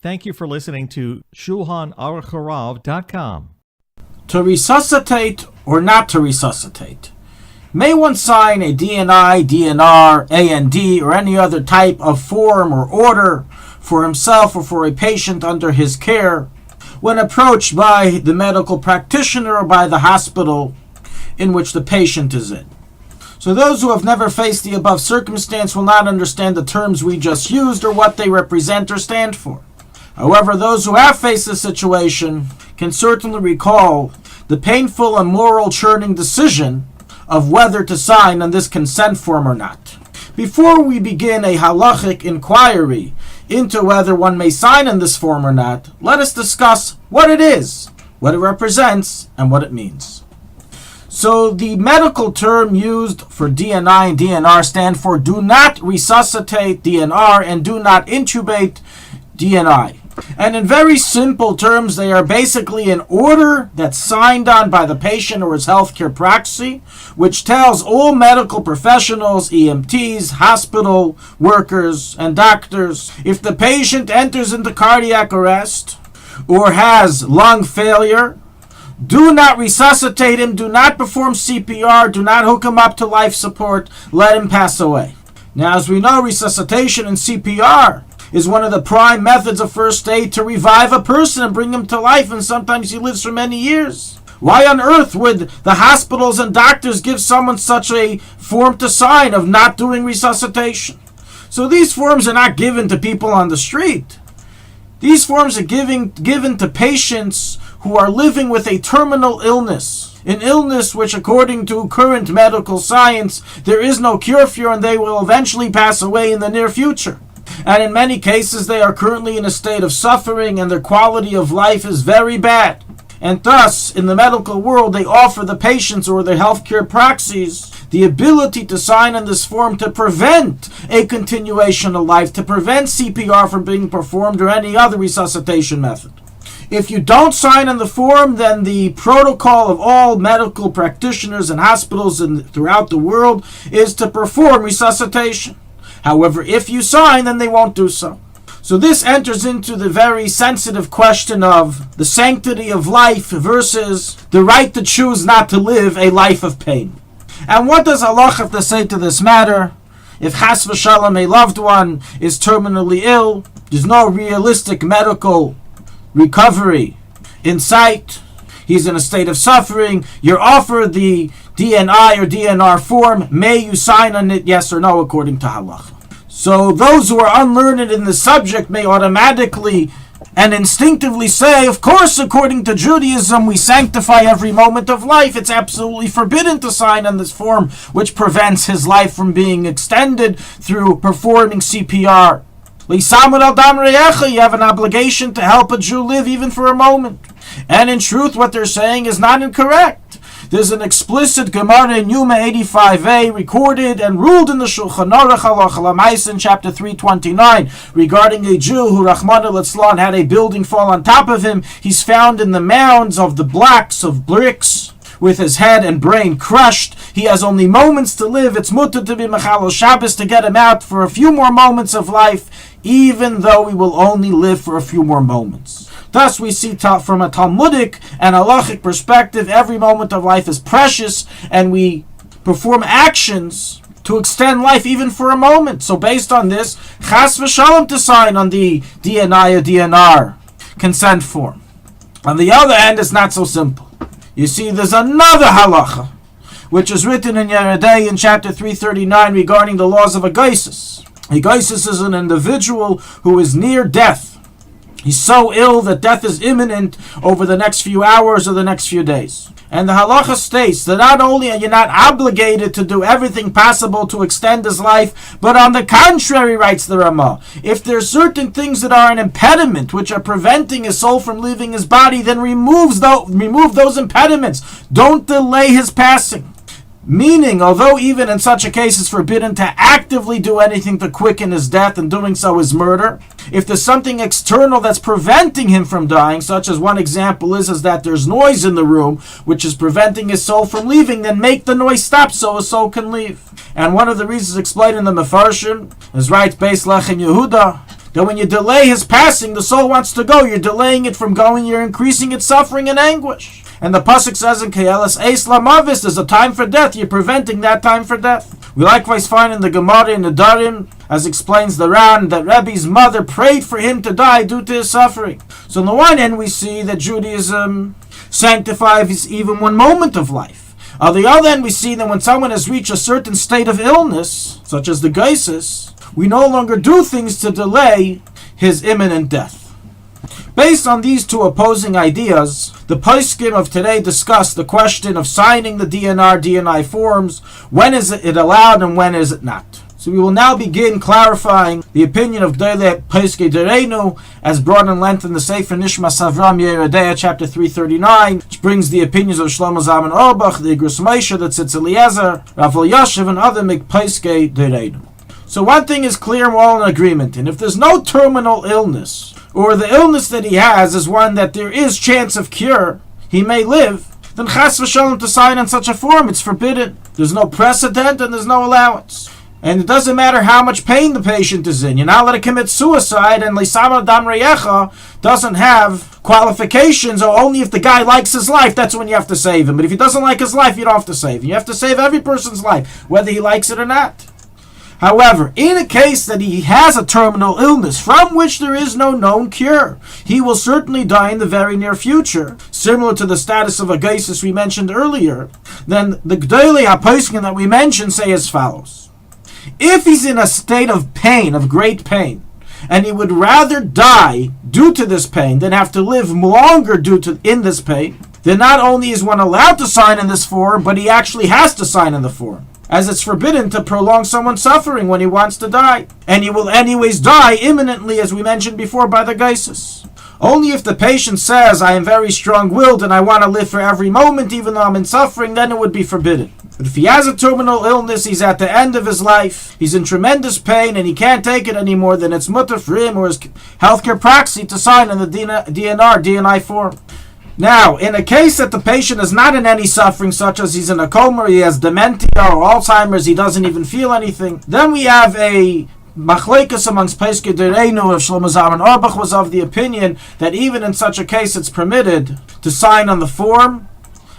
Thank you for listening to Shulchanaruchharav.com. To resuscitate or not to resuscitate. May one sign a DNI, DNR, AND, or any other type of form or order for himself or for a patient under his care when approached by the medical practitioner or by the hospital in which the patient is in. So those who have never faced the above circumstance will not understand the terms we just used or what they represent or stand for. However, those who have faced this situation can certainly recall the painful and moral churning decision of whether to sign on this consent form or not. Before we begin a halachic inquiry into whether one may sign on this form or not, let us discuss what it is, what it represents, and what it means. So the medical term used for DNI and DNR stand for do not resuscitate DNR and do not intubate DNI. And in very simple terms, they are basically an order that's signed on by the patient or his healthcare proxy, which tells all medical professionals, EMTs, hospital workers, and doctors, if the patient enters into cardiac arrest or has lung failure, do not resuscitate him, do not perform CPR, do not hook him up to life support, let him pass away. Now, as we know, resuscitation and CPR is one of the prime methods of first aid to revive a person and bring him to life, and sometimes he lives for many years. Why on earth would the hospitals and doctors give someone such a form to sign of not doing resuscitation? So these forms are not given to people on the street. These forms are given to patients who are living with a terminal illness, an illness which, according to current medical science, there is no cure for, and they will eventually pass away in the near future. And in many cases, they are currently in a state of suffering and their quality of life is very bad. And thus, in the medical world, they offer the patients or their healthcare proxies the ability to sign on this form to prevent a continuation of life, to prevent CPR from being performed or any other resuscitation method. If you don't sign on the form, then the protocol of all medical practitioners and hospitals throughout the world is to perform resuscitation. However, if you sign, then they won't do so. So this enters into the very sensitive question of the sanctity of life versus the right to choose not to live a life of pain. And what does Allah have to say to this matter? If chas v'shalom a loved one is terminally ill, there's no realistic medical recovery in sight, he's in a state of suffering, you're offered the DNI or DNR form, may you sign on it, yes or no, according to halacha. So those who are unlearned in the subject may automatically and instinctively say, of course, according to Judaism, we sanctify every moment of life. It's absolutely forbidden to sign on this form, which prevents his life from being extended through performing CPR. You have an obligation to help a Jew live even for a moment. And in truth, what they're saying is not incorrect. There's an explicit Gemara in Yuma 85a recorded and ruled in the Shulchanaruchharav in chapter 329 regarding a Jew who, Rahman al-Islam, had a building fall on top of him. He's found in the mounds of the blocks of bricks with his head and brain crushed. He has only moments to live. It's mutter to be Mechal Shabbos to get him out for a few more moments of life, even though he will only live for a few more moments. Thus, we see from a Talmudic and halachic perspective, every moment of life is precious, and we perform actions to extend life even for a moment. So based on this, chas v'shalom to sign on the DNI or DNR consent form. On the other hand, it's not so simple. You see, there's another halacha, which is written in Yeridei in chapter 339 regarding the laws of a geisus. A geisus is an individual who is near death. He's so ill that death is imminent over the next few hours or the next few days. And the halacha states that not only are you not obligated to do everything possible to extend his life, but on the contrary, writes the Ramah, if there's certain things that are an impediment, which are preventing his soul from leaving his body, then remove those impediments. Don't delay his passing. Meaning, although even in such a case it's forbidden to actively do anything to quicken his death, and doing so is murder, if there's something external that's preventing him from dying, such as one example is that there's noise in the room, which is preventing his soul from leaving, then make the noise stop so his soul can leave. And one of the reasons explained in the Mefarshim is right, Beis Lechem Yehuda, that when you delay his passing, the soul wants to go. You're delaying it from going. You're increasing its suffering and anguish. And the pasuk says in Keelas Eis Lamavis, there's a time for death. You're preventing that time for death. We likewise find in the Gemara in the Darim, as explains the Ran, that Rebbe's mother prayed for him to die due to his suffering. So on the one hand, we see that Judaism sanctifies even one moment of life. On the other hand, we see that when someone has reached a certain state of illness, such as the geisis, we no longer do things to delay his imminent death. Based on these two opposing ideas, the poskim of today discuss the question of signing the DNR, DNI forms. When is it allowed and when is it not? So we will now begin clarifying the opinion of Gdolei Poskei Dereinu, as brought in length in the Sefer Nishmas Avram Yerodea, chapter 339, which brings the opinions of Shlomo Zalman Auerbach, the Igros Moshe, the Tzitz Eliezer, Rav Elyashiv, and other Poskei Dereinu. So one thing is clear, we're all in agreement, and if there's no terminal illness, or the illness that he has is one that there is chance of cure, he may live, then chas v'shalom to sign on such a form, it's forbidden. There's no precedent and there's no allowance. And it doesn't matter how much pain the patient is in. You're not allowed to commit suicide, and Lisama Dam Reyecha doesn't have qualifications, or only if the guy likes his life, that's when you have to save him. But if he doesn't like his life, you don't have to save him. You have to save every person's life, whether he likes it or not. However, in a case that he has a terminal illness from which there is no known cure, he will certainly die in the very near future, similar to the status of a geisus we mentioned earlier. Then the Gdolei HaPoskim that we mentioned say as follows. If he's in a state of pain, of great pain, and he would rather die due to this pain than have to live longer in this pain, then not only is one allowed to sign in this form, but he actually has to sign in the form, as it's forbidden to prolong someone's suffering when he wants to die. And he will anyways die imminently, as we mentioned before, by the geisus. Only if the patient says, I am very strong-willed and I want to live for every moment even though I'm in suffering, then it would be forbidden. But if he has a terminal illness, he's at the end of his life, he's in tremendous pain and he can't take it anymore, then it's mutter for him or his healthcare proxy to sign in the DNR, DNI form. Now, in a case that the patient is not in any suffering, such as he's in a coma, he has dementia or Alzheimer's, he doesn't even feel anything, then we have a machlekes amongst Poskei Dereinu. Of Shlomo Zalman Auerbach was of the opinion that even in such a case it's permitted to sign on the form,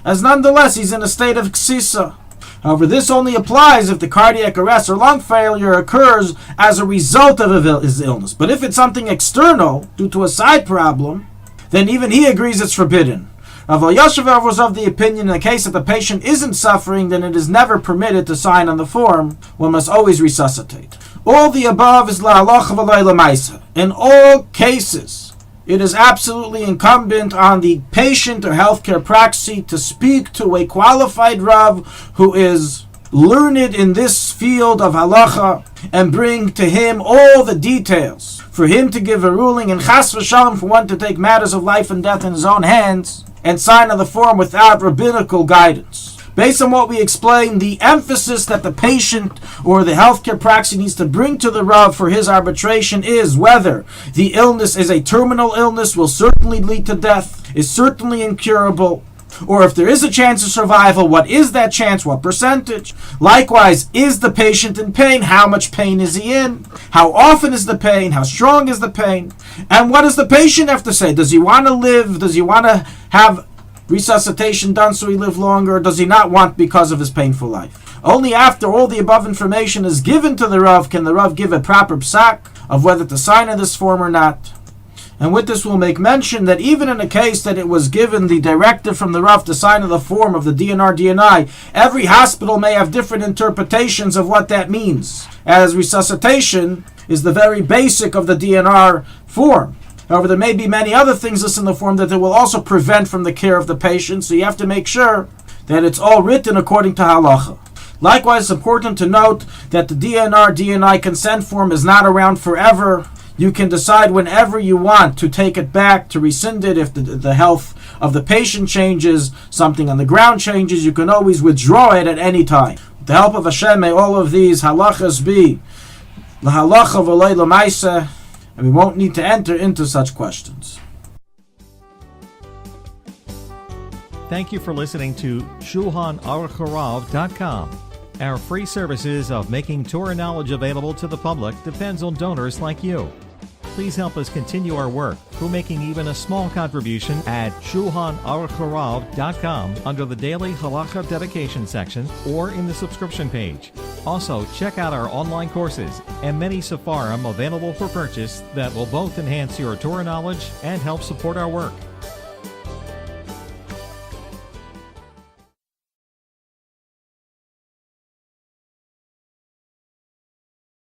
as nonetheless he's in a state of ksisa. However, this only applies if the cardiac arrest or lung failure occurs as a result of his illness. But if it's something external, due to a side problem, then even he agrees it's forbidden. Rav Elyashiv was of the opinion in the case that the patient isn't suffering, then it is never permitted to sign on the form. One must always resuscitate. All the above is la'alacha v'lo l'maisa. In all cases, it is absolutely incumbent on the patient or healthcare proxy to speak to a qualified Rav who is learned in this field of halacha and bring to him all the details for him to give a ruling, and chas v'shalom for one to take matters of life and death in his own hands and sign on the form without rabbinical guidance. Based on what we explained, the emphasis that the patient or the healthcare proxy needs to bring to the Rav for his arbitration is whether the illness is a terminal illness, will certainly lead to death, is certainly incurable, or if there is a chance of survival, what is that chance, what percentage? Likewise, is the patient in pain? How much pain is he in? How often is the pain? How strong is the pain? And what does the patient have to say? Does he want to live? Does he want to have resuscitation done so he live longer, or does he not want because of his painful life? Only after all the above information is given to the Rav can the Rav give a proper psak of whether to sign in this form or not. And with this we'll make mention that even in a case that it was given the directive from the Rav to sign in the form of the DNR, DNI, every hospital may have different interpretations of what that means, as resuscitation is the very basic of the DNR form. However, there may be many other things listed in the form that it will also prevent from the care of the patient, so you have to make sure that it's all written according to halacha. Likewise, it's important to note that the DNR, DNI consent form is not around forever. You can decide whenever you want to take it back, to rescind it. If the health of the patient changes, something on the ground changes, you can always withdraw it at any time. With the help of Hashem, may all of these halachas be lahalacha v'lo l'maisa, and we won't need to enter into such questions. Thank you for listening to Shulchanaruchharav.com. Our free services of making Torah knowledge available to the public depends on donors like you. Please help us continue our work through making even a small contribution at Shulchanaruchharav.com under the Daily Halacha Dedication section or in the subscription page. Also, check out our online courses and many sefarim available for purchase that will both enhance your Torah knowledge and help support our work.